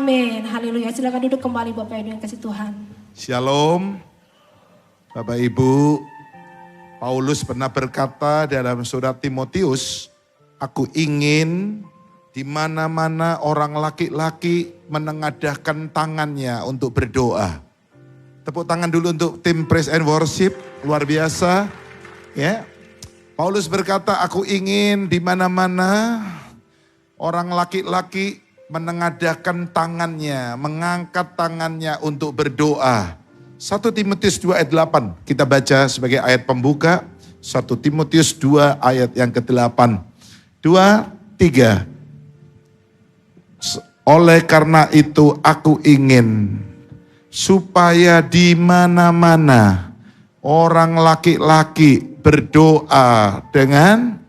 Amin. Haleluya. Silakan duduk kembali Bapak Ibu yang kasih Tuhan. Shalom. Bapak Ibu, Paulus pernah berkata dalam surat Timotius, aku ingin di mana-mana orang laki-laki menengadahkan tangannya untuk berdoa. Tepuk tangan dulu untuk tim praise and worship, luar biasa. Ya. Paulus berkata, aku ingin di mana-mana orang laki-laki menengadahkan tangannya, mengangkat tangannya untuk berdoa. 1 Timotius 2 ayat 8, kita baca sebagai ayat pembuka. 1 Timotius 2 ayat yang ke-8. 2, 3. Oleh karena itu aku ingin supaya di mana-mana orang laki-laki berdoa dengan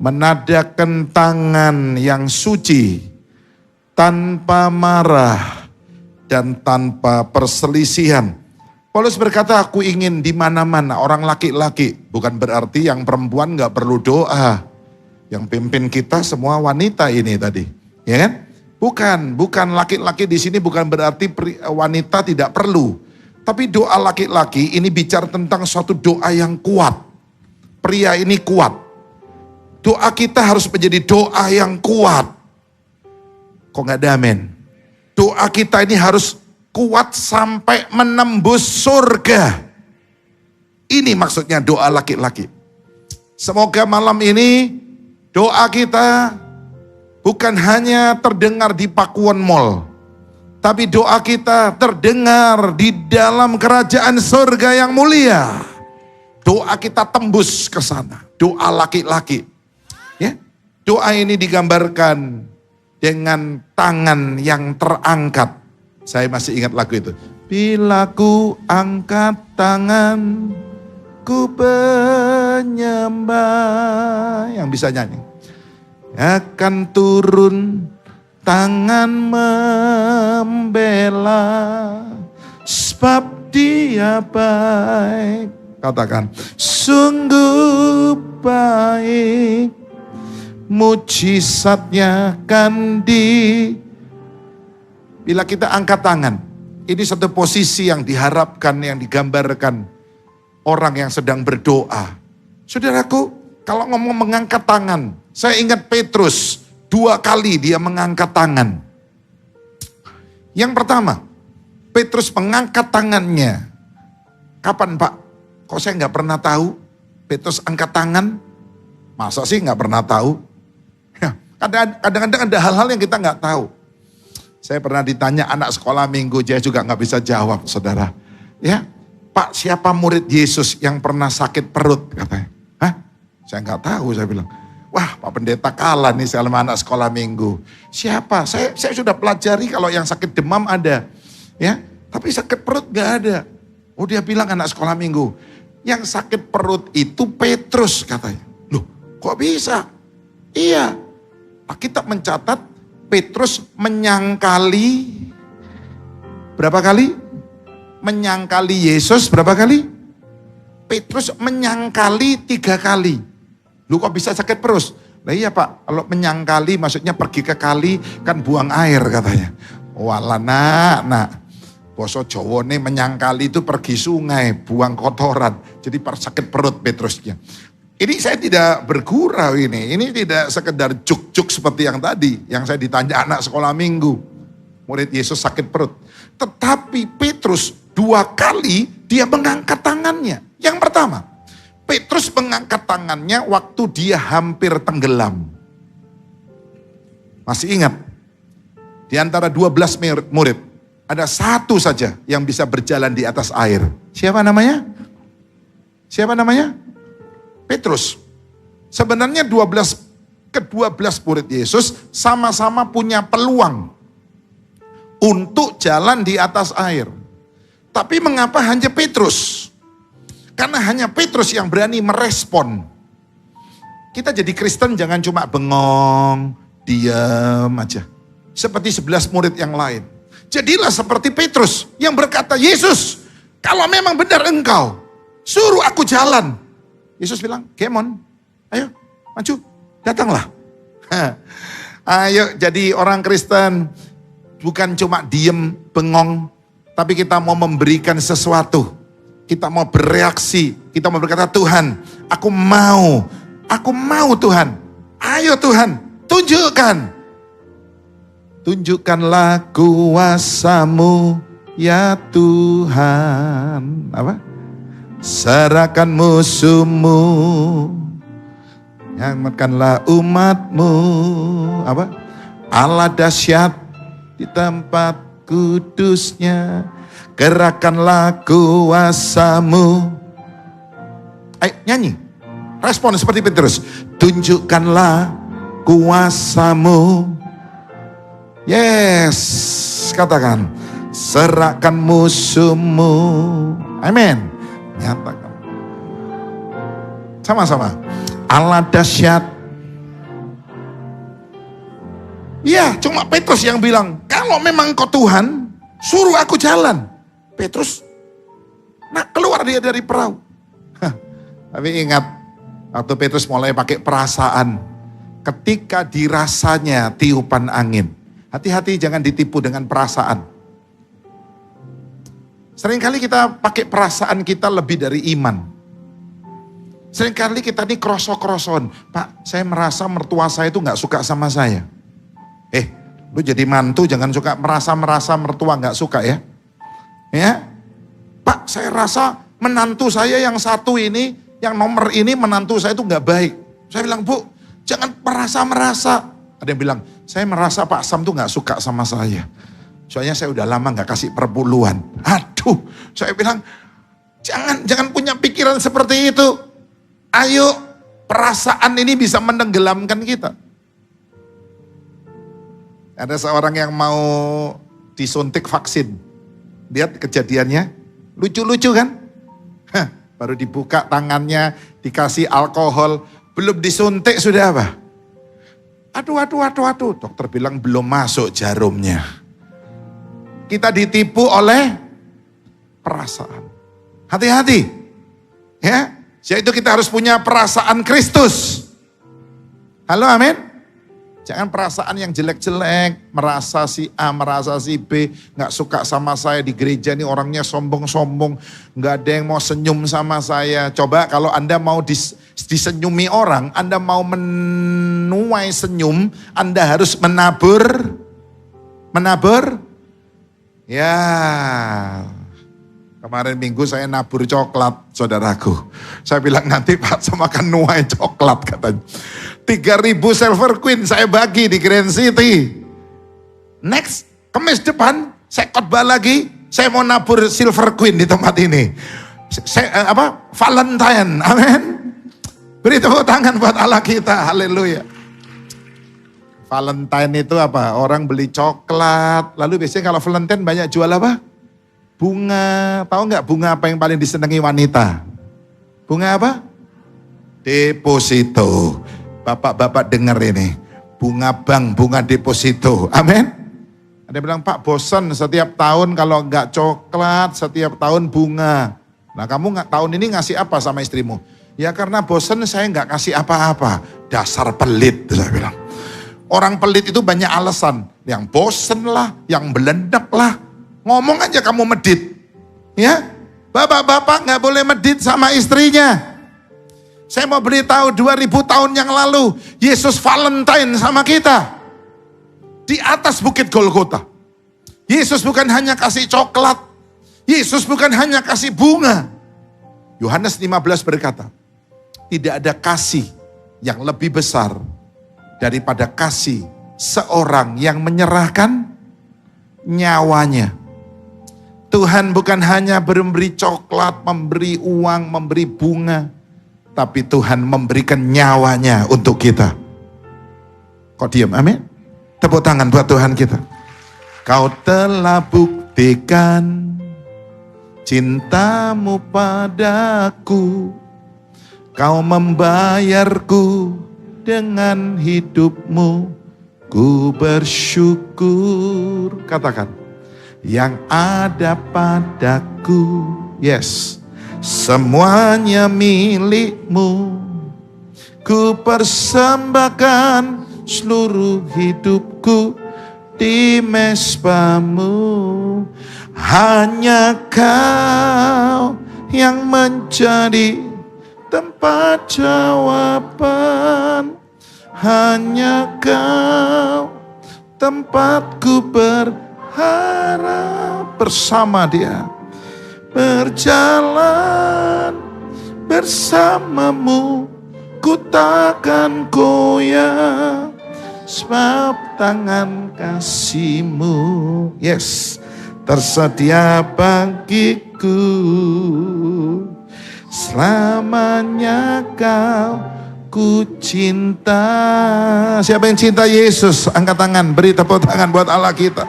menadahkan tangan yang suci, tanpa marah dan tanpa perselisihan. Paulus berkata, aku ingin di mana-mana orang laki-laki. Bukan berarti yang perempuan gak perlu doa. Yang pimpin kita semua wanita ini tadi, ya kan? Bukan laki-laki di sini bukan berarti wanita tidak perlu. Tapi doa laki-laki ini bicara tentang suatu doa yang kuat. Pria ini kuat. Doa kita harus menjadi doa yang kuat. Kok gak ada amin? Doa kita ini harus kuat sampai menembus surga. Ini maksudnya doa laki-laki. Semoga malam ini doa kita bukan hanya terdengar di Pakuwon Mall, tapi doa kita terdengar di dalam kerajaan surga yang mulia. Doa kita tembus ke sana. Doa laki-laki. Ya, doa ini digambarkan dengan tangan yang terangkat. Saya masih ingat lagu itu. Bila ku angkat tangan, ku penyembah. Yang bisa nyanyi. Akan turun tangan membela, sebab dia baik. Katakan, sungguh baik. Mujizatnya kan bila kita angkat tangan, ini satu posisi yang diharapkan, yang digambarkan orang yang sedang berdoa. Saudaraku, kalau ngomong mengangkat tangan, saya ingat Petrus 2 kali dia mengangkat tangan. Yang pertama, Petrus mengangkat tangannya. Kapan Pak? Kok saya nggak pernah tahu Petrus angkat tangan? Masa sih nggak pernah tahu? Kadang-kadang ada hal-hal yang kita nggak tahu. Saya pernah ditanya anak sekolah minggu, dia juga nggak bisa jawab, saudara. Ya, Pak, siapa murid Yesus yang pernah sakit perut? Katanya. Hah? Saya nggak tahu, saya bilang. Wah, Pak Pendeta kalah nih sama anak sekolah minggu. Siapa? Saya sudah pelajari kalau yang sakit demam ada. Ya, tapi sakit perut nggak ada. Oh, dia bilang anak sekolah minggu. Yang sakit perut itu Petrus katanya. Loh, kok bisa? Iya. Alkitab mencatat Petrus menyangkali berapa kali? Menyangkali Yesus berapa kali? Petrus menyangkali 3 kali. Lu kok bisa sakit perut? Nah iya Pak, kalau menyangkali maksudnya pergi ke kali kan buang air katanya. Walah nak. Basa Jawane menyangkali itu pergi sungai, buang kotoran. Jadi sakit perut Petrusnya. Ini saya tidak bergurau ini tidak sekedar juk-juk seperti yang tadi. Yang saya ditanya anak sekolah minggu. Murid Yesus sakit perut. Tetapi Petrus 2 kali dia mengangkat tangannya. Yang pertama, Petrus mengangkat tangannya waktu dia hampir tenggelam. Masih ingat? Di antara 12 murid, ada 1 saja yang bisa berjalan di atas air. Siapa namanya? Petrus. Sebenarnya ke-12 murid Yesus sama-sama punya peluang untuk jalan di atas air. Tapi mengapa hanya Petrus? Karena hanya Petrus yang berani merespon. Kita jadi Kristen jangan cuma bengong, diam aja. Seperti 11 murid yang lain. Jadilah seperti Petrus yang berkata, Yesus, kalau memang benar engkau, suruh aku jalan. Yesus bilang, come on, ayo maju, datanglah. Ayo jadi orang Kristen. bukan cuma diem, bengong, tapi kita mau memberikan sesuatu. Kita mau bereaksi, kita mau berkata, Tuhan, aku mau Tuhan. Ayo Tuhan, tunjukkan. Tunjukkanlah kuasa-Mu ya Tuhan. Apa? Serahkan musuh-Mu, nyelamatkanlah umat-Mu. Apa? Allah dahsyat di tempat kudusnya, gerakkanlah kuasa-Mu. Ayo nyanyi, respon seperti Petrus. Tunjukkanlah kuasa-Mu. Yes, katakan, serahkan musuh-Mu. Amin. Nyatakan. Sama-sama. Allah dahsyat. Ya, cuma Petrus yang bilang, kalau memang Kau Tuhan, suruh aku jalan. Petrus, keluar dia dari perahu. Tapi ingat, waktu Petrus mulai pakai perasaan, ketika dirasanya tiupan angin. Hati-hati jangan ditipu dengan perasaan. Seringkali kita pakai perasaan kita lebih dari iman. Seringkali kita ini krosok-kroson. Pak, saya merasa mertua saya itu gak suka sama saya. Lu jadi mantu jangan suka merasa mertua gak suka ya. Ya, Pak, saya rasa menantu saya yang satu ini, yang nomor ini menantu saya itu gak baik. Saya bilang, Bu, jangan merasa. Ada yang bilang, saya merasa Pak Sam tuh gak suka sama saya. Soalnya saya udah lama gak kasih perpuluhan. Aduh, saya bilang, jangan punya pikiran seperti itu. Ayo, perasaan ini bisa menenggelamkan kita. Ada seorang yang mau disuntik vaksin. Lihat kejadiannya, lucu-lucu kan? Baru dibuka tangannya, dikasih alkohol, belum disuntik sudah apa? Aduh. Dokter bilang belum masuk jarumnya. Kita ditipu oleh perasaan. Hati-hati. Ya, yaitu kita harus punya perasaan Kristus. Halo, amin. Jangan perasaan yang jelek-jelek, merasa si A, merasa si B, gak suka sama saya di gereja ini orangnya sombong-sombong, gak ada yang mau senyum sama saya. Coba kalau Anda mau disenyumi orang, Anda mau menuai senyum, Anda harus menabur. Ya, kemarin minggu saya nabur coklat, saudaraku. Saya bilang nanti Pak Sam akan nuai coklat katanya. 3.000 Silver Queen saya bagi di Grand City. Next, Kamis depan saya khotbah lagi, saya mau nabur Silver Queen di tempat ini. Valentine, amin. Beri tepuk tangan buat Allah kita, haleluya. Valentine itu apa? Orang beli coklat, lalu biasanya kalau Valentine banyak jual apa? Bunga. Tahu nggak bunga apa yang paling disenangi wanita? Bunga apa? Deposito. Bapak-bapak dengar ini, bunga bank, bunga deposito, amin. Ada yang bilang, Pak bosan setiap tahun kalau nggak coklat, setiap tahun bunga. Nah kamu tahun ini ngasih apa sama istrimu? Ya karena bosan saya nggak kasih apa-apa, dasar pelit, saya bilang. Orang pelit itu banyak alasan, yang bosan lah, yang belendek lah, ngomong aja kamu medit. Ya, bapak-bapak nggak boleh medit sama istrinya. Saya mau beritahu 2000 tahun yang lalu, Yesus Valentine sama kita. Di atas bukit Golgota. Yesus bukan hanya kasih coklat. Yesus bukan hanya kasih bunga. Yohanes 15 berkata, tidak ada kasih yang lebih besar daripada kasih seorang yang menyerahkan nyawanya. Tuhan bukan hanya memberi coklat, memberi uang, memberi bunga. Tapi Tuhan memberikan nyawanya untuk kita. Kok diam? Amin. Tepuk tangan buat Tuhan kita. Kau telah buktikan cintamu padaku. Kau membayarku dengan hidupmu. Ku bersyukur. Katakan. Yang ada padaku. Yes. Semuanya milikmu, ku persembahkan seluruh hidupku di mesbamu. Hanya Kau yang menjadi tempat jawaban. Hanya Kau tempatku berharap. Bersama Dia berjalan bersamamu, ku takkan goyah sebab tangan kasih-Mu, yes, tersedia bagiku. Selamanya Kau ku cinta. Siapa yang cinta Yesus? Angkat tangan, beri tepuk tangan buat Allah kita.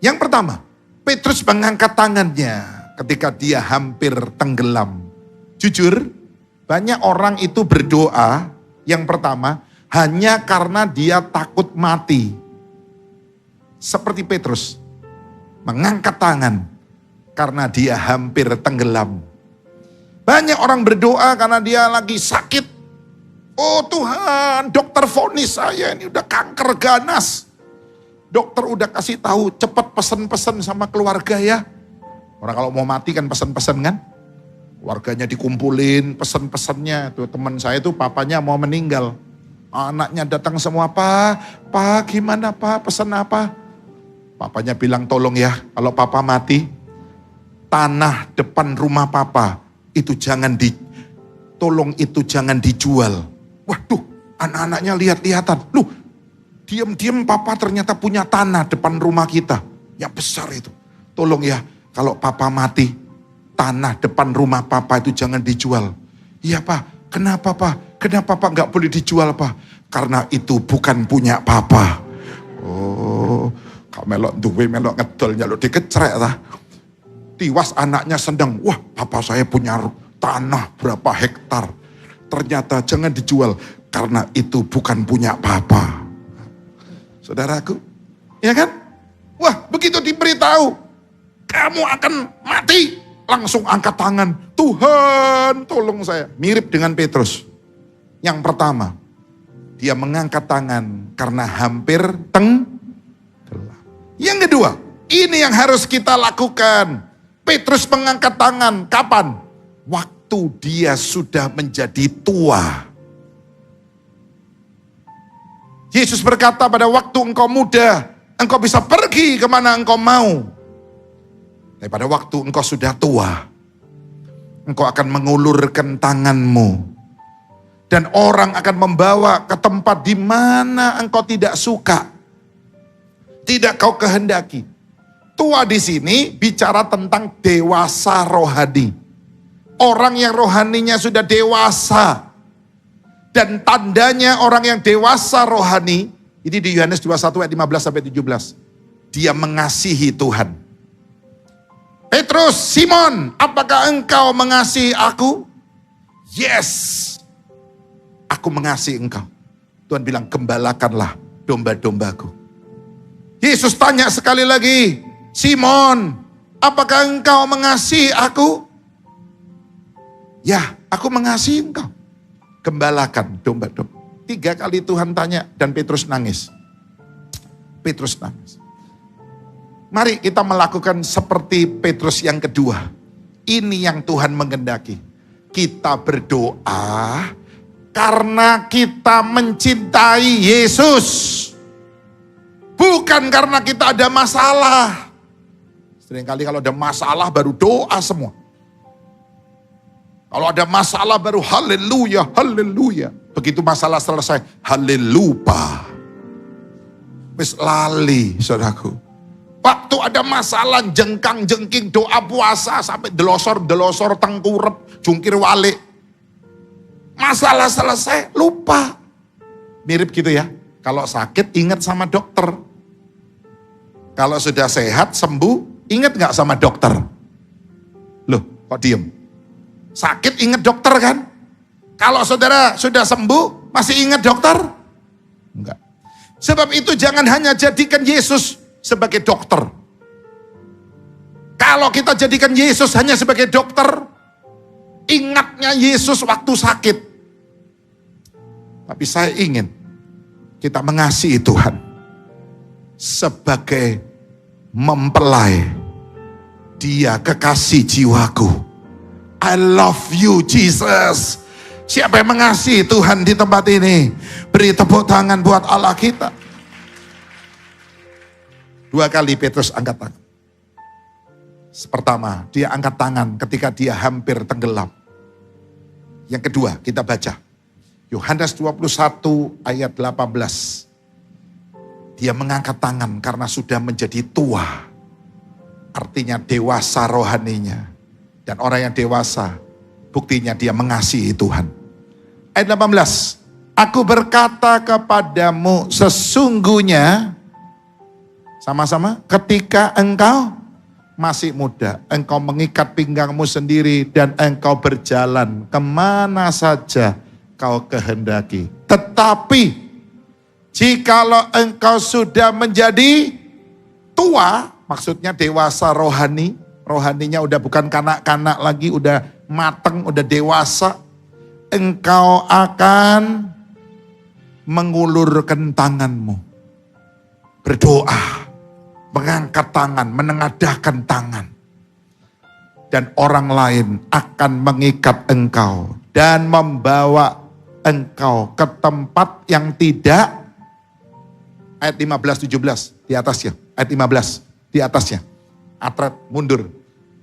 Yang pertama, Petrus mengangkat tangannya ketika dia hampir tenggelam. Jujur, banyak orang itu berdoa, yang pertama, hanya karena dia takut mati. Seperti Petrus, mengangkat tangan karena dia hampir tenggelam. Banyak orang berdoa karena dia lagi sakit. Oh Tuhan, dokter vonis saya ini udah kanker ganas. Dokter udah kasih tahu, cepat pesen-pesen sama keluarga ya. Orang kalau mau mati kan pesen-pesen kan. Warganya dikumpulin, pesen-pesennya. Tuh teman saya tuh papanya mau meninggal. Anaknya datang semua, Pak gimana Pak, pesen apa? Papanya bilang tolong ya, kalau Papa mati, tanah depan rumah Papa itu tolong itu jangan dijual. Waduh, anak-anaknya lihat-lihatan. Loh, diam-diam Papa ternyata punya tanah depan rumah kita. Yang besar itu. Tolong ya, kalau Papa mati, tanah depan rumah Papa itu jangan dijual. Iya Pak, kenapa Pak? Kenapa Pak nggak boleh dijual Pak? Karena itu bukan punya Papa. Oh, kau melok duwe melok ngedol nyaluk dikecrek lah. Tiwas anaknya sedang, wah Papa saya punya tanah berapa hektar. Ternyata jangan dijual karena itu bukan punya Papa. Saudaraku, ya kan? Wah, begitu diberitahu, kamu akan mati, langsung angkat tangan. Tuhan, tolong saya. Mirip dengan Petrus. Yang pertama, dia mengangkat tangan karena hampir tenggelam. Yang kedua, ini yang harus kita lakukan. Petrus mengangkat tangan, kapan? Waktu dia sudah menjadi tua. Yesus berkata pada waktu engkau muda, engkau bisa pergi kemana engkau mau. Tapi pada waktu engkau sudah tua, engkau akan mengulurkan tanganmu. Dan orang akan membawa ke tempat di mana engkau tidak suka. Tidak kau kehendaki. Tua di sini bicara tentang dewasa rohani. Orang yang rohaninya sudah dewasa. Dan tandanya orang yang dewasa rohani, ini di Yohanes 21 ayat 15-17. Dia mengasihi Tuhan. Petrus, Simon, apakah engkau mengasihi aku? Yes, aku mengasihi engkau. Tuhan bilang, gembalakanlah domba-dombaku. Yesus tanya sekali lagi, Simon, apakah engkau mengasihi aku? Ya, aku mengasihi engkau. Gembalakan domba-domba. 3 kali Tuhan tanya dan Petrus nangis. Petrus nangis. Mari kita melakukan seperti Petrus yang kedua. Ini yang Tuhan mengendaki. Kita berdoa karena kita mencintai Yesus. Bukan karena kita ada masalah. Seringkali kalau ada masalah baru doa semua. Kalau ada masalah baru haleluya, haleluya. Begitu masalah selesai, haleluya. Wis lali, saudaraku. Waktu ada masalah jengkang-jengking doa puasa sampai delosor-delosor tengkurep, jungkir walik. Masalah selesai, lupa. Mirip gitu ya. Kalau sakit ingat sama dokter. Kalau sudah sehat, sembuh, ingat gak sama dokter? Loh, kok diem? Sakit ingat dokter kan? Kalau saudara sudah sembuh, masih ingat dokter? Enggak. Sebab itu jangan hanya jadikan Yesus sebagai dokter. Kalau kita jadikan Yesus hanya sebagai dokter, ingatnya Yesus waktu sakit. Tapi saya ingin Kita mengasihi Tuhan sebagai mempelai. Dia kekasih jiwaku. I love you Jesus. Siapa yang mengasihi Tuhan di tempat ini? Beri tepuk tangan buat Allah kita. 2 kali Petrus angkat tangan. Pertama, dia angkat tangan ketika dia hampir tenggelam. Yang kedua, kita baca. Yohanes 21 ayat 18. Dia mengangkat tangan karena sudah menjadi tua. Artinya dewasa rohaninya. Dan orang yang dewasa, buktinya dia mengasihi Tuhan. Ayat 18. Aku berkata kepadamu sesungguhnya, sama-sama, ketika engkau masih muda, engkau mengikat pinggangmu sendiri dan engkau berjalan kemana saja kau kehendaki. Tetapi, jikalau engkau sudah menjadi tua, maksudnya dewasa rohani, rohaninya udah bukan kanak-kanak lagi, udah mateng, udah dewasa, engkau akan mengulurkan tanganmu, berdoa, mengangkat tangan, menengadahkan tangan. Dan orang lain akan mengikat engkau dan membawa engkau ke tempat yang tidak, ayat 15-17 di atasnya, ayat 15 di atasnya. Atret mundur.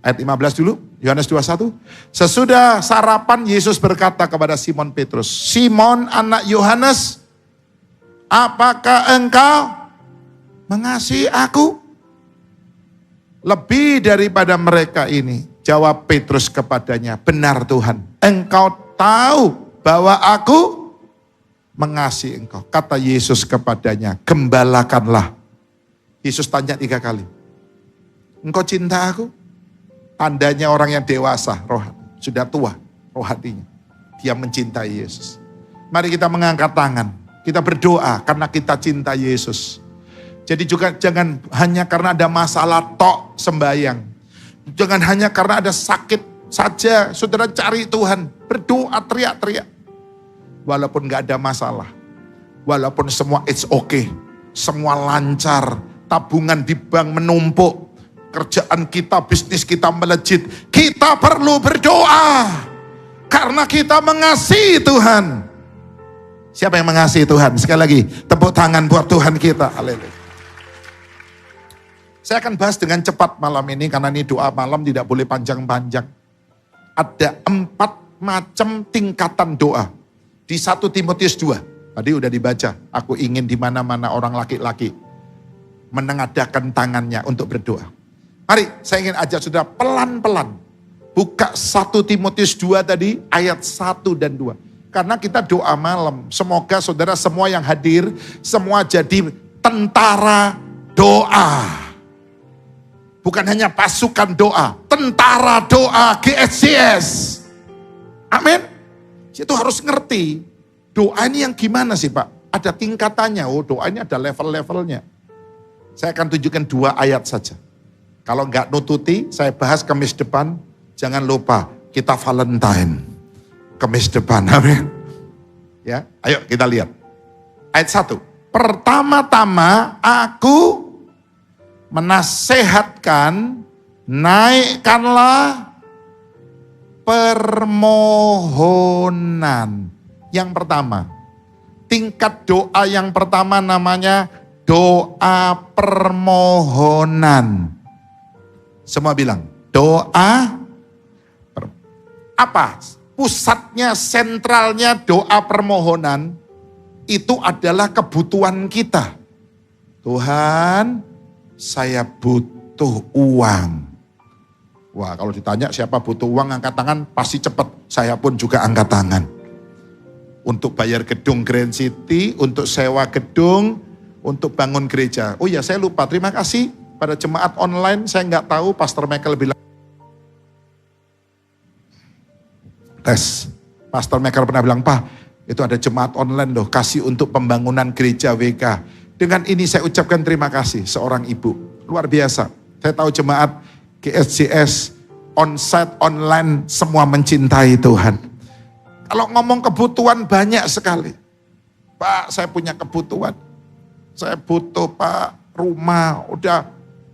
Ayat 15 dulu, Yohanes 21. Sesudah sarapan Yesus berkata kepada Simon Petrus, Simon anak Yohanes, apakah engkau mengasihi aku? Lebih daripada mereka ini. Jawab Petrus kepadanya, benar Tuhan, engkau tahu bahwa aku mengasihi engkau. Kata Yesus kepadanya, gembalakanlah. Yesus tanya 3 kali. Engkau cinta aku? Tandanya orang yang dewasa, sudah tua rohaninya. Dia mencintai Yesus. Mari kita mengangkat tangan. Kita berdoa karena kita cinta Yesus. Jadi juga jangan hanya karena ada masalah tok sembahyang. Jangan hanya karena ada sakit saja saudara cari Tuhan. Berdoa teriak-teriak. Walaupun gak ada masalah. Walaupun semua it's okay. Semua lancar. Tabungan di bank menumpuk. Kerjaan kita, bisnis kita melejit. Kita perlu berdoa. Karena kita mengasihi Tuhan. Siapa yang mengasihi Tuhan? Sekali lagi, tepuk tangan buat Tuhan kita. Haleluya. Saya akan bahas dengan cepat malam ini, karena ini doa malam tidak boleh panjang-panjang. Ada 4 macam tingkatan doa. Di 1 Timotius 2. Tadi udah dibaca. Aku ingin di mana-mana orang laki-laki menengadahkan tangannya untuk berdoa. Mari, saya ingin ajak saudara pelan-pelan. Buka 1 Timotius 2 tadi, ayat 1 dan 2. Karena kita doa malam. Semoga saudara semua yang hadir, semua jadi tentara doa. Bukan hanya pasukan doa, tentara doa GSCS. Amin. Itu harus ngerti. Doa ini yang gimana sih Pak? Ada tingkatannya. Oh, doa ini ada level-levelnya. Saya akan tunjukkan 2 ayat saja. Kalau nggak nututi, saya bahas Kamis depan. Jangan lupa, kita Valentine. Kamis depan, amin. Ya, ayo kita lihat. Ayat 1. Pertama-tama aku menasehatkan, naikkanlah permohonan. Yang pertama, tingkat doa yang pertama namanya doa permohonan. Semua bilang, doa apa? Pusatnya, sentralnya doa permohonan itu adalah kebutuhan kita. Tuhan, saya butuh uang. Wah, kalau ditanya siapa butuh uang angkat tangan, pasti cepat. Saya pun juga angkat tangan. Untuk bayar gedung Grand City, untuk sewa gedung, untuk bangun gereja. Oh ya, saya lupa, terima kasih pada jemaat online. Saya nggak tahu, Pastor Michael bilang. Tes, Pastor Michael pernah bilang, Pak, itu ada jemaat online loh, kasih untuk pembangunan gereja WK. Dengan ini saya ucapkan terima kasih seorang ibu. Luar biasa. Saya tahu jemaat GSCS, onsite, online, semua mencintai Tuhan. Kalau ngomong kebutuhan banyak sekali. Pak, saya punya kebutuhan. Saya butuh, Pak, rumah.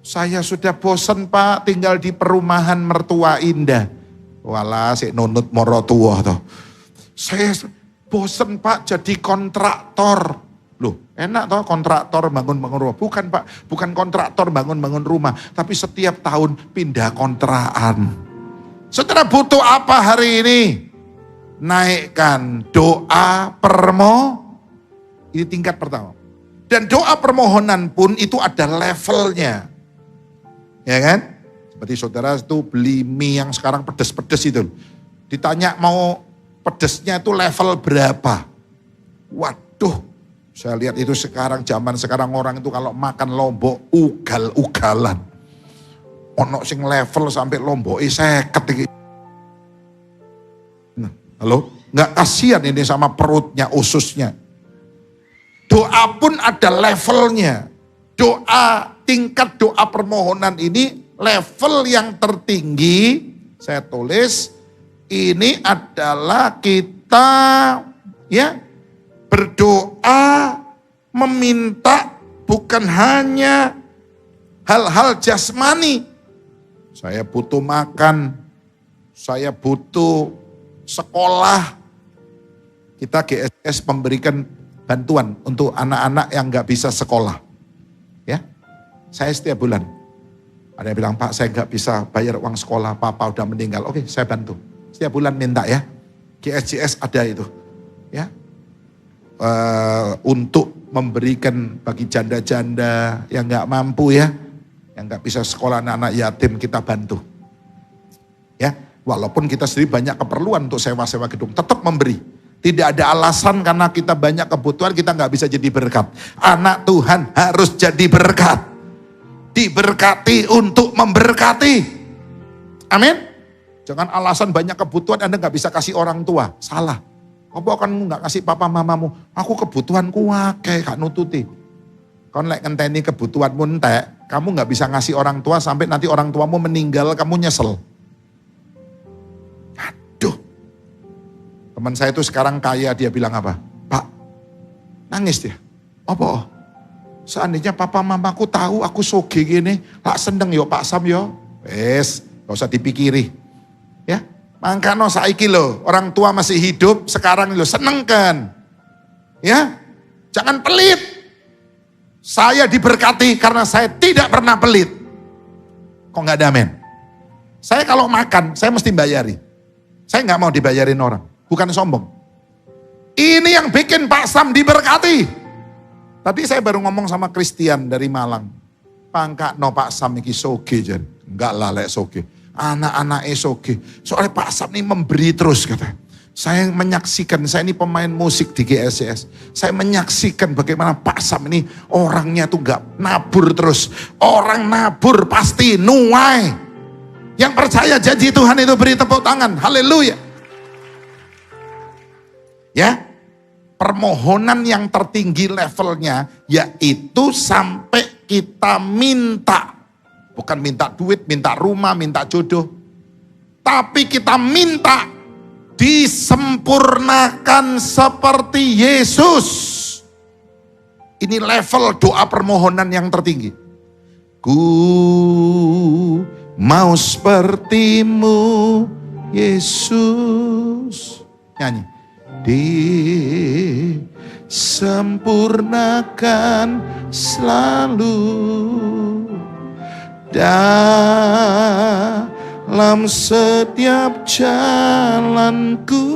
Saya sudah bosan, Pak, tinggal di perumahan mertua indah. Walah, si nunut moro tua toh. Saya bosan, Pak, jadi kontraktor. Loh, enak toh kontraktor bangun-bangun rumah. Bukan, Pak, bukan kontraktor bangun-bangun rumah. Tapi setiap tahun pindah kontrakan. Saudara butuh apa hari ini? Naikkan doa ini tingkat pertama. Dan doa permohonan pun itu ada levelnya. Ya kan? Seperti saudara itu beli mie yang sekarang pedes-pedes itu. Ditanya mau pedesnya itu level berapa? Waduh. Saya lihat itu zaman sekarang orang itu kalau makan lombok ugal-ugalan. Ono sing level sampai lombok 50. Nah, halo? Nggak kasihan ini sama perutnya, ususnya. Doa pun ada levelnya. Tingkat doa permohonan ini level yang tertinggi. Saya tulis, ini adalah kita berdoa meminta bukan hanya hal-hal jasmani. Saya butuh makan, saya butuh sekolah. Kita GSS memberikan bantuan untuk anak-anak yang nggak bisa sekolah. Ya, saya setiap bulan. Ada yang bilang, Pak, saya nggak bisa bayar uang sekolah, papa udah meninggal. Oke, saya bantu. Setiap bulan minta ya. GSJS ada itu. Ya. Untuk memberikan bagi janda-janda yang nggak mampu ya, yang nggak bisa sekolah, anak-anak yatim kita bantu. Ya, walaupun kita sendiri banyak keperluan untuk sewa-sewa gedung, tetap memberi. Tidak ada alasan karena kita banyak kebutuhan kita nggak bisa jadi berkat. Anak Tuhan harus jadi berkat, diberkati untuk memberkati. Amin. Jangan alasan banyak kebutuhan Anda nggak bisa kasih orang tua, salah. Apa kan nggak kasih papa mamamu? Aku kebutuhanku akeh, gak nututi. Kau lek ngenteni kebutuhanmu entek, kamu nggak bisa ngasih orang tua sampai nanti orang tuamu meninggal, kamu nyesel. Aduh. Teman saya itu sekarang kaya, dia bilang apa? Pak, nangis dia. Apa? Seandainya papa mamaku tahu aku soge gini, lak seneng yo Pak Sam yo. Wes, gak usah dipikiri. Ya. Mangkano saiki lo, orang tua masih hidup, sekarang lo seneng kan. Ya, jangan pelit. Saya diberkati karena saya tidak pernah pelit. Kok nggak ada amin? Saya kalau makan, saya mesti bayari. Saya nggak mau dibayarin orang, bukan sombong. Ini yang bikin Pak Sam diberkati. Tadi saya baru ngomong sama Christian dari Malang. Pangkat no Pak Sam iki soge jen. Enggak lah lek soge. Anak-anak soge. Soalnya Pak Sam ini memberi terus kata. Saya menyaksikan, saya ini pemain musik di GSS. Saya menyaksikan bagaimana Pak Sam ini orangnya tuh gak nabur terus. Orang nabur pasti nuai. Yang percaya janji Tuhan itu beri tepuk tangan. Haleluya. Ya. Permohonan yang tertinggi levelnya yaitu sampai kita minta. Bukan minta duit, minta rumah, minta jodoh. Tapi kita minta disempurnakan seperti Yesus. Ini level doa permohonan yang tertinggi. Ku mau sepertimu, Yesus. Nyanyi. Disempurnakan selalu dalam setiap jalanku,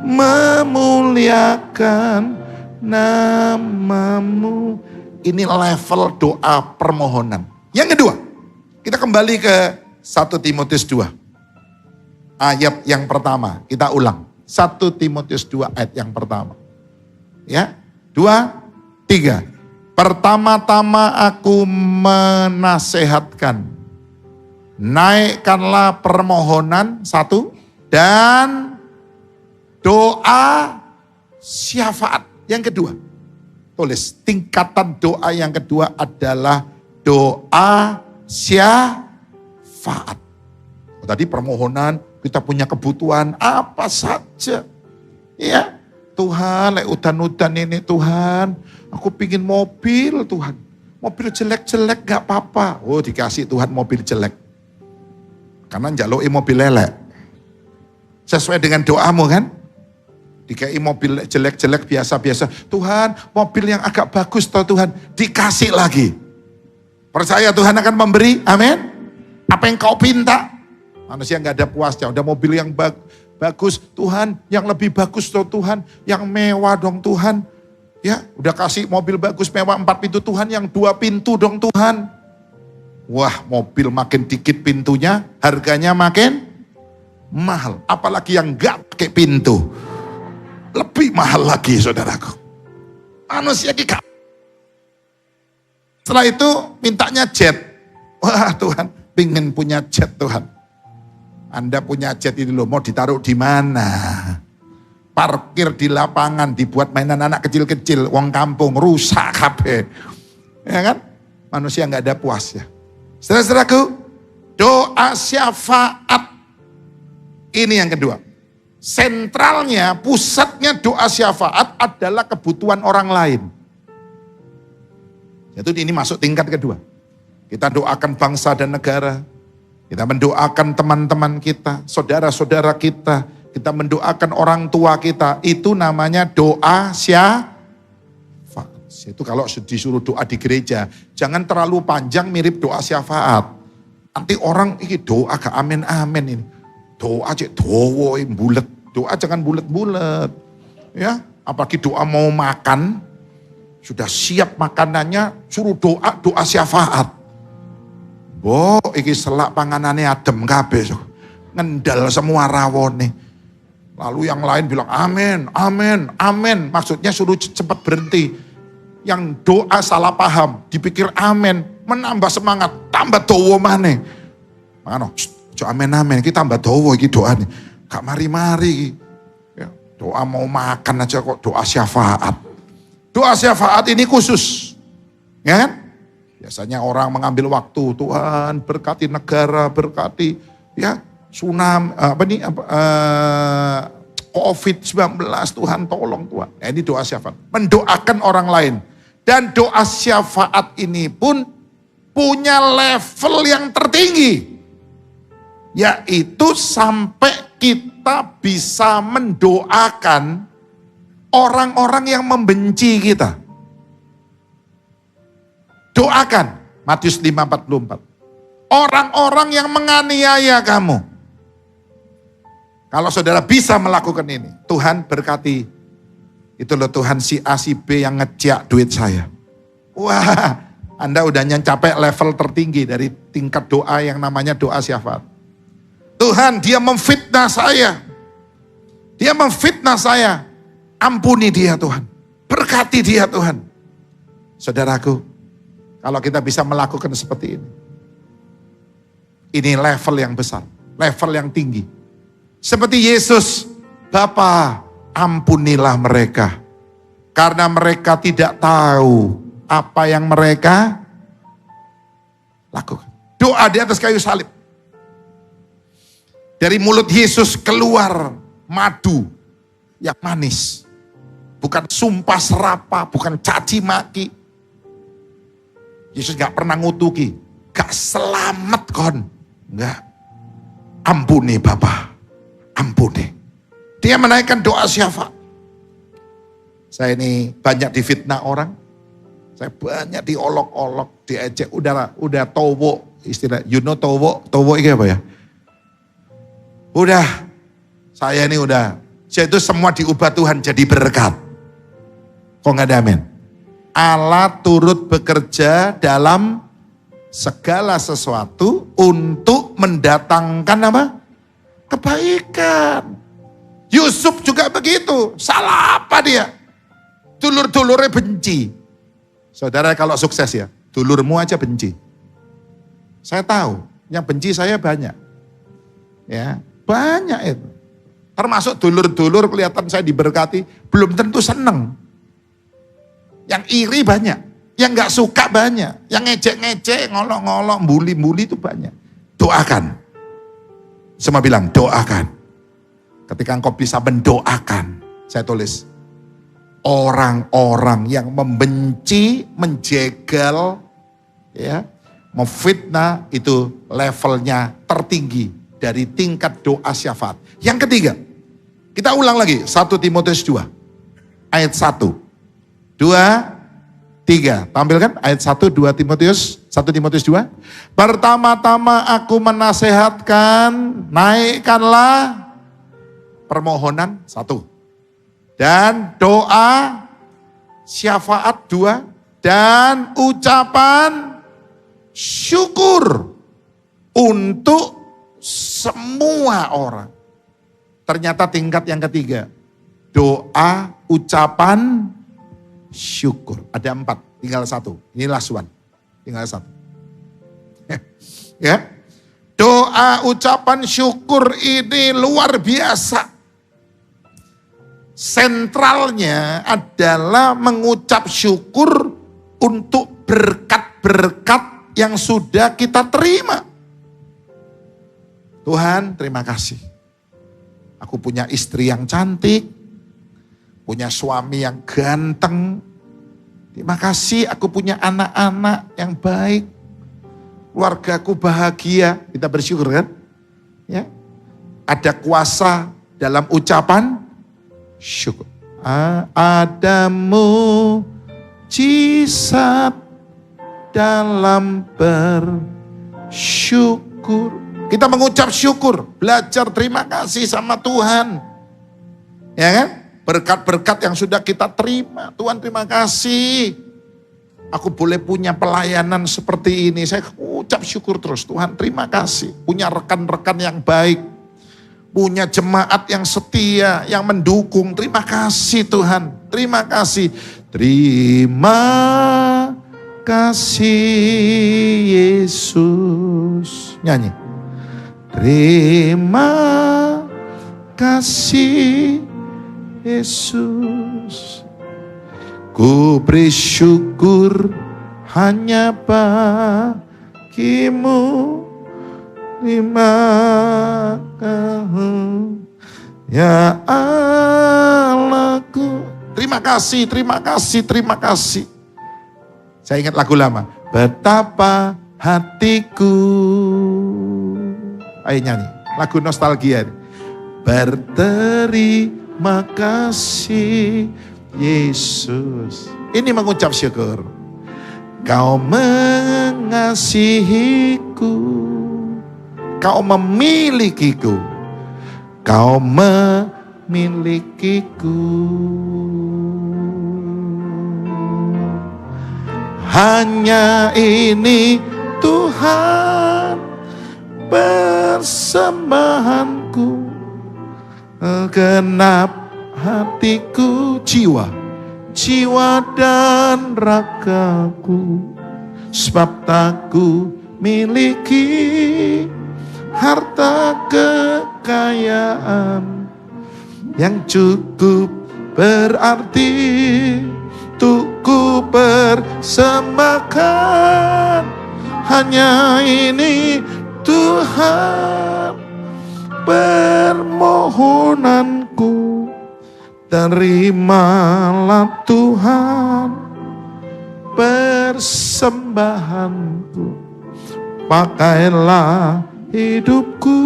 memuliakan namamu. Ini level doa permohonan. Yang kedua, kita kembali ke 1 Timotius 2. Ayat yang pertama, kita ulang. 1 Timotius 2 ayat yang pertama. Ya, 2, 3. Pertama-tama aku menasehatkan, naikkanlah permohonan 1 dan doa syafaat. Yang kedua, tulis tingkatan doa yang kedua adalah doa syafaat. Tadi permohonan, kita punya kebutuhan apa saja. Ya, Tuhan, lek udan-udan ini Tuhan, aku pingin mobil Tuhan. Mobil jelek-jelek gak apa-apa. Oh dikasih Tuhan mobil jelek. Karena njaluk mobil lelek. Sesuai dengan doamu kan? Dikai mobil jelek-jelek biasa-biasa. Tuhan, mobil yang agak bagus toh Tuhan. Dikasih lagi. Percaya Tuhan akan memberi, amin. Apa yang kau pinta? Manusia gak ada puasnya. Udah mobil yang bagus, Tuhan. Yang lebih bagus toh Tuhan. Yang mewah dong Tuhan. Ya, udah kasih mobil bagus mewah 4 pintu Tuhan, yang 2 pintu dong Tuhan. Wah, mobil makin dikit pintunya, harganya makin mahal. Apalagi yang gak pakai pintu. Lebih mahal lagi saudaraku. Manusia kita. Setelah itu mintanya jet. Wah Tuhan, pengen punya jet Tuhan. Anda punya jet ini loh, mau ditaruh di mana? Parkir di lapangan, dibuat mainan anak kecil-kecil, wong kampung, rusak kabeh. Ya kan? Manusia nggak ada puasnya. Saudara-saudaraku, doa syafaat. Ini yang kedua. Sentralnya, pusatnya doa syafaat adalah kebutuhan orang lain. Jadi ini masuk tingkat kedua. Kita doakan bangsa dan negara. Kita mendoakan teman-teman kita, saudara-saudara kita. Kita mendoakan orang tua kita, itu namanya doa syafaat. Itu kalau disuruh doa di gereja, jangan terlalu panjang mirip doa syafaat. Nanti orang ini doa ke amin-amin ini. Doa aja doa bulet, doa jangan bulet-bulet. Ya, apalagi doa mau makan, sudah siap makanannya, suruh doa syafaat. Bo, iki selak panganane adem kabeh. Ngendal semua rawone. Lalu yang lain bilang amin, amin, amin. Maksudnya suruh cepat berhenti. Yang doa salah paham, dipikir amin, menambah semangat, tambah doa maneh. Makanya, amin, amin, kita tambah doa iki doa nih. Gak mari-mari. Ya, doa mau makan aja kok doa syafaat. Doa syafaat ini khusus. Ya kan? Biasanya orang mengambil waktu, Tuhan berkati negara, berkati ya tsunami, COVID-19, Tuhan tolong Tuhan. Nah, ini doa syafaat. Mendoakan orang lain. Dan doa syafaat ini pun punya level yang tertinggi. Yaitu sampai kita bisa mendoakan orang-orang yang membenci kita. Doakan. Matius 5:44. Orang-orang yang menganiaya kamu. Kalau saudara bisa melakukan ini, Tuhan berkati. Itu loh Tuhan si A si B yang ngejak duit saya. Wah, Anda udah mencapai level tertinggi dari tingkat doa yang namanya doa syafaat. Tuhan, dia memfitnah saya. Dia memfitnah saya. Ampuni dia Tuhan. Berkati dia Tuhan. Saudaraku, kalau kita bisa melakukan seperti ini level yang besar, level yang tinggi. Seperti Yesus, Bapa, ampunilah mereka. Karena mereka tidak tahu apa yang mereka lakukan. Doa di atas kayu salib. Dari mulut Yesus keluar madu yang manis. Bukan sumpah serapa, bukan caci maki. Yesus gak pernah ngutuki. Gak selamat kon. Enggak. Ampuni Bapa. Ampuni. Dia menaikkan doa syafaat. Saya ini banyak difitnah orang. Saya banyak diolok-olok, diejek. Udah towo istilah. You know towo? Towo ini apa ya? Udah. Saya ini udah. Saya itu semua diubah Tuhan jadi berkat. Kok gak ada amin? Allah turut bekerja dalam segala sesuatu untuk mendatangkan apa? Kebaikan. Yusuf juga begitu. Salah apa dia? Dulur-dulurnya benci. Saudara kalau sukses ya, dulurmu aja benci. Saya tahu, yang benci saya banyak. Ya, banyak itu. Termasuk dulur-dulur kelihatan saya diberkati, belum tentu seneng. Yang iri banyak, yang gak suka banyak, yang ngejek-ngejek, ngolok-ngolok, mbuli-mbuli itu banyak. Doakan. Semua bilang doakan. Ketika engkau bisa mendoakan, saya tulis, orang-orang yang membenci, menjegal, ya, memfitnah, itu levelnya tertinggi dari tingkat doa syafaat. Yang ketiga, kita ulang lagi 1 Timotius 2 ayat 1, 2, 3. Tampilkan ayat 1, 2 Timotius, 1 Timotius 2. Pertama-tama aku menasehatkan, naikkanlah permohonan 1. Dan doa syafaat 2. Dan ucapan syukur untuk semua orang. Ternyata tingkat yang ketiga, doa, ucapan, syukur. Ada 4, tinggal 1. Ini last one, tinggal 1. Ya, doa, ucapan, syukur ini luar biasa. Sentralnya adalah mengucap syukur untuk berkat-berkat yang sudah kita terima. Tuhan, terima kasih. Aku punya istri yang cantik, punya suami yang ganteng. Terima kasih aku punya anak-anak yang baik. Keluargaku bahagia. Kita bersyukur kan? Ya. Ada kuasa dalam ucapan syukur. Ada mujizat dalam bersyukur. Kita mengucap syukur, belajar terima kasih sama Tuhan. Ya kan? Berkat-berkat yang sudah kita terima. Tuhan terima kasih. Aku boleh punya pelayanan seperti ini. Saya ucap syukur terus. Tuhan terima kasih. Punya rekan-rekan yang baik. Punya jemaat yang setia, yang mendukung. Terima kasih Tuhan. Terima kasih. Terima kasih Yesus. Nyanyi. Terima kasih Yesus. Ku beri syukur hanya bagimu. Terima kasih ya Allahku. Terima kasih, terima kasih, terima kasih. Saya ingat lagu lama. Betapa hatiku. Ayo nyanyi. Lagu nostalgia. Berterima kasih Yesus. Ini mengucap syukur. Kau mengasihiku. Kau memilikiku. Kau memilikiku. Hanya ini Tuhan persembahanku. Genap hatiku, jiwa dan ragaku. Sebab tak ku miliki harta kekayaan yang cukup berarti untuk ku persembahkan. Hanya ini Tuhan permohonanku. Terimalah Tuhan persembahanku. Pakailah hidupku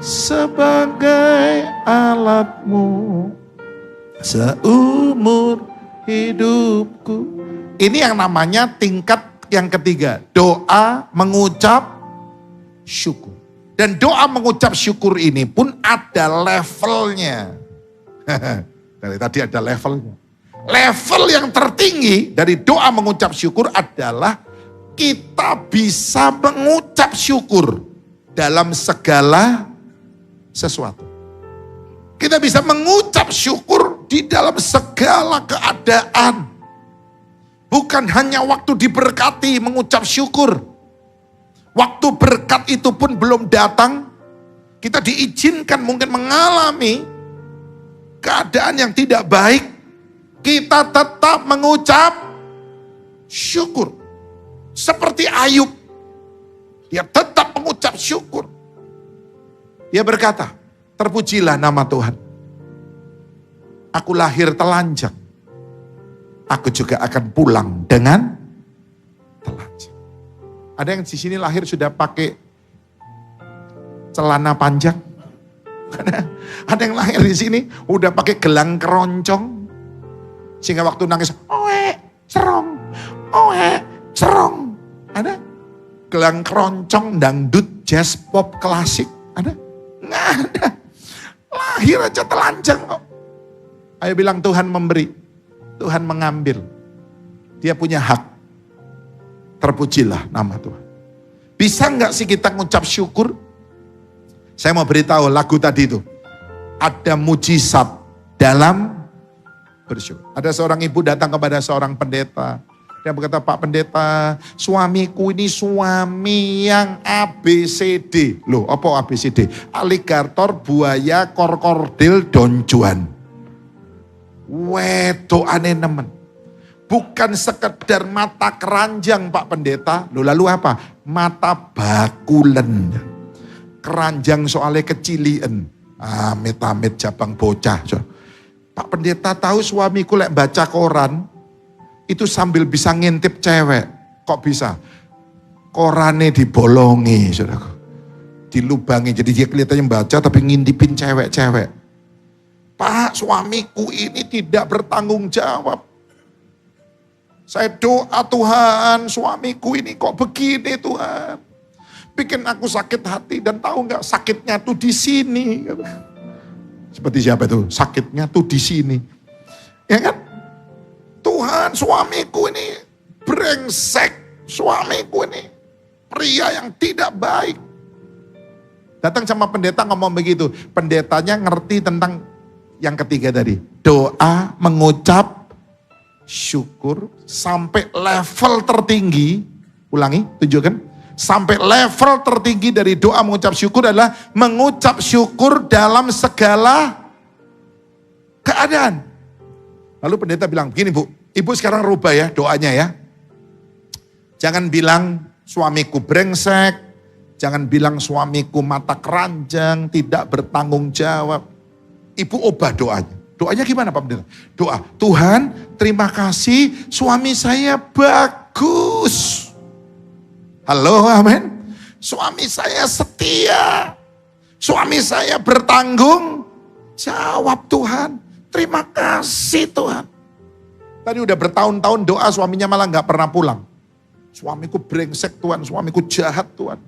sebagai alatmu seumur hidupku. Ini yang namanya tingkat yang ketiga. Doa mengucap syukur. Dan doa mengucap syukur ini pun ada levelnya. Dari tadi ada levelnya. Level yang tertinggi dari doa mengucap syukur adalah kita bisa mengucap syukur dalam segala sesuatu. Kita bisa mengucap syukur di dalam segala keadaan. Bukan hanya waktu diberkati mengucap syukur. Waktu berkat itu pun belum datang, kita diizinkan mungkin mengalami keadaan yang tidak baik, kita tetap mengucap syukur. Seperti Ayub, dia tetap mengucap syukur. Dia berkata, terpujilah nama Tuhan. aku lahir telanjang, aku juga akan pulang dengan telanjang. Ada yang di sini lahir sudah pakai celana panjang. Ada yang lahir di sini udah pakai gelang keroncong. Sehingga waktu nangis, oe, serong, oe, serong. Ada? Gelang keroncong, dangdut, jazz, pop, klasik. Ada? Nggak ada. Lahir aja telanjang kok. Ayo bilang Tuhan memberi, Tuhan mengambil. Dia punya hak. Terpujilah nama Tuhan. Bisa nggak sih kita ngucap syukur? Saya mau beritahu lagu tadi itu. Ada mujizat dalam bersyukur. Ada seorang ibu datang kepada seorang pendeta. Dia berkata, Pak Pendeta, suamiku ini suami yang ABCD. Loh, apa ABCD? Aligator, buaya, korkordil, donjuan. Wedokane nemen. Bukan sekedar mata keranjang Pak Pendeta. Loh, lalu apa? Mata bakulen. Keranjang soalnya kecilian. Amit-amit jabang bocah. Pak Pendeta tahu suamiku lek baca koran, itu sambil bisa ngintip cewek. Kok bisa? Korannya dibolongi, saudaraku. Dilubangi, jadi dia kelihatannya baca tapi ngintipin cewek-cewek. Pak, suamiku ini tidak bertanggung jawab. Saya doa Tuhan, suamiku ini kok begini Tuhan. Bikin aku sakit hati dan tahu nggak sakitnya tuh di sini. Seperti siapa itu? Sakitnya tuh di sini. Ya kan? Tuhan, suamiku ini brengsek. Suamiku ini pria yang tidak baik. Datang sama pendeta ngomong begitu. Pendetanya ngerti tentang yang ketiga tadi. Doa, mengucap syukur sampai level tertinggi. Ulangi, tunjukkan. Sampai level tertinggi dari doa mengucap syukur adalah mengucap syukur dalam segala keadaan. Lalu pendeta bilang, begini Bu, Ibu sekarang rubah ya doanya ya. Jangan bilang suamiku brengsek, jangan bilang suamiku mata keranjang, tidak bertanggung jawab. Ibu ubah doanya. Doanya gimana Pak Pendeta? Doa, Tuhan terima kasih suami saya bagus. Halo, amin. Suami saya setia. Suami saya bertanggung jawab Tuhan. Terima kasih Tuhan. Tadi udah bertahun-tahun doa suaminya malah gak pernah pulang. Suamiku brengsek Tuhan, suamiku jahat Tuhan.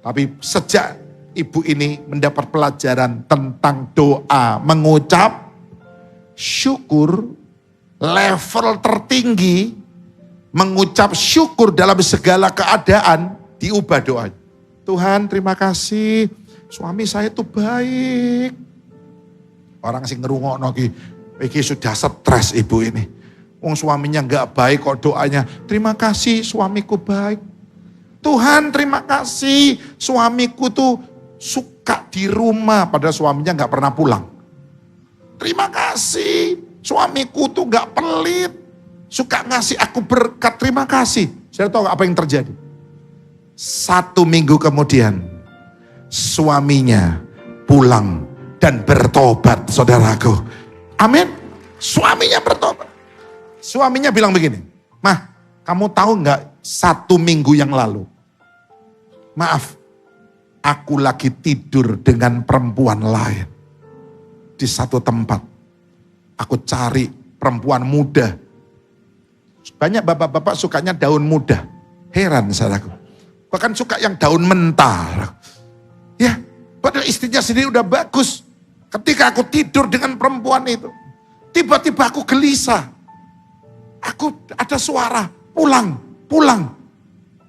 Tapi sejak ibu ini mendapat pelajaran tentang doa, mengucap syukur, level tertinggi, mengucap syukur dalam segala keadaan, diubah doanya. Tuhan terima kasih, suami saya itu baik. Orang sing ngerungokno iki sudah stres ibu ini. Wong suaminya nggak baik kok doanya. Terima kasih suamiku baik. Tuhan terima kasih suamiku tuh suka di rumah padahal suaminya nggak pernah pulang. Terima kasih suamiku tuh nggak pelit. Suka ngasih aku berkat, terima kasih. Saya tahu apa yang terjadi. 1 minggu kemudian, suaminya pulang dan bertobat, saudaraku. Amin. Suaminya bertobat. Suaminya bilang begini, Mah, kamu tahu nggak 1 minggu yang lalu, maaf, aku lagi tidur dengan perempuan lain di satu tempat. Aku cari perempuan muda. Banyak bapak-bapak sukanya daun muda. Heran saudaraku. Bahkan suka yang daun mentah. Ya, padahal istrinya sendiri udah bagus. Ketika aku tidur dengan perempuan itu, tiba-tiba aku gelisah. Aku ada suara, pulang, pulang.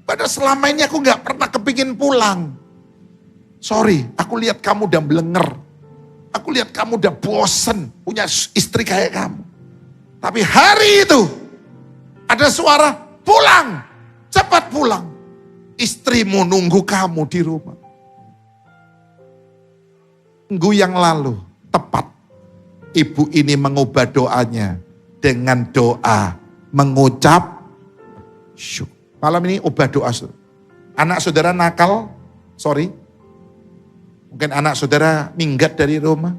Padahal selama ini aku gak pernah kepingin pulang. Sorry, aku lihat kamu udah belenger. Aku lihat kamu udah bosen punya istri kayak kamu. Tapi hari itu, ada suara, pulang, cepat pulang. Istrimu nunggu kamu di rumah. Minggu yang lalu, tepat. Ibu ini mengubah doanya dengan doa mengucap syukur. Malam ini ubah doa. Anak saudara nakal, sorry. Mungkin anak saudara minggat dari rumah.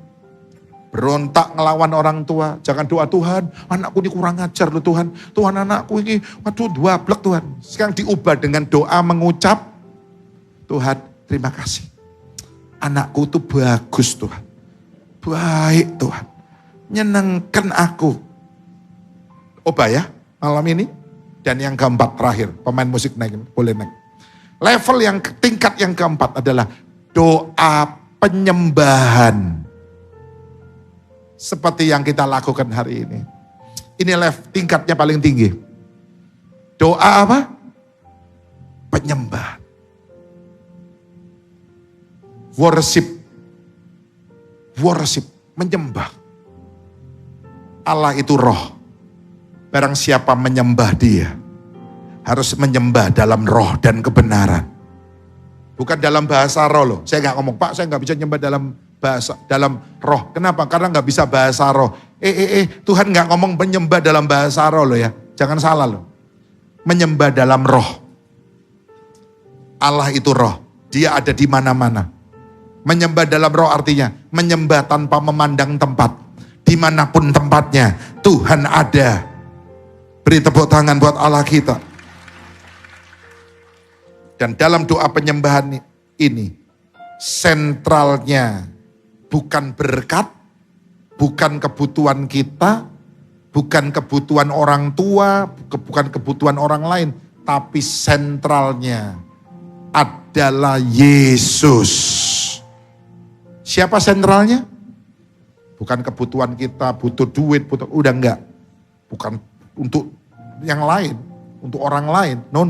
berontak ngelawan orang tua. Jangan doa, Tuhan anakku ini kurang ajar loh Tuhan. Tuhan anakku ini, waduh dwablek Tuhan. Sekarang diubah dengan doa mengucap, Tuhan terima kasih. Anakku itu bagus Tuhan. Baik Tuhan. Nyenengkan aku. Ubah ya malam ini. Dan yang keempat terakhir, pemain musik naik, boleh naik. Level yang tingkat yang keempat adalah doa penyembahan. Seperti yang kita lakukan hari ini. Ini tingkatnya paling tinggi. Doa apa? Penyembahan. Worship. Worship, menyembah. Allah itu roh. Barang siapa menyembah dia, harus menyembah dalam roh dan kebenaran. Bukan dalam bahasa roh loh. Saya nggak ngomong, Pak saya nggak bisa nyembah dalam roh. Kenapa? Karena nggak bisa bahasa roh. Tuhan nggak ngomong menyembah dalam bahasa roh loh ya. Jangan salah loh. Menyembah dalam roh. Allah itu roh. Dia ada di mana-mana. Menyembah dalam roh artinya menyembah tanpa memandang tempat. Dimanapun tempatnya, Tuhan ada. Beri tepuk tangan buat Allah kita. Dan dalam doa penyembahan ini, sentralnya bukan berkat, bukan kebutuhan kita, bukan kebutuhan orang tua, bukan kebutuhan orang lain, tapi sentralnya adalah Yesus. Siapa sentralnya? Bukan kebutuhan kita, butuh duit, udah enggak. Bukan untuk yang lain, untuk orang lain, no.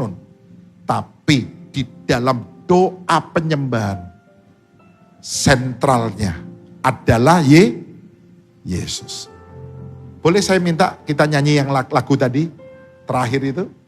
Tapi di dalam doa penyembahan, sentralnya adalah Yesus. Boleh saya minta kita nyanyi yang lagu tadi, terakhir itu?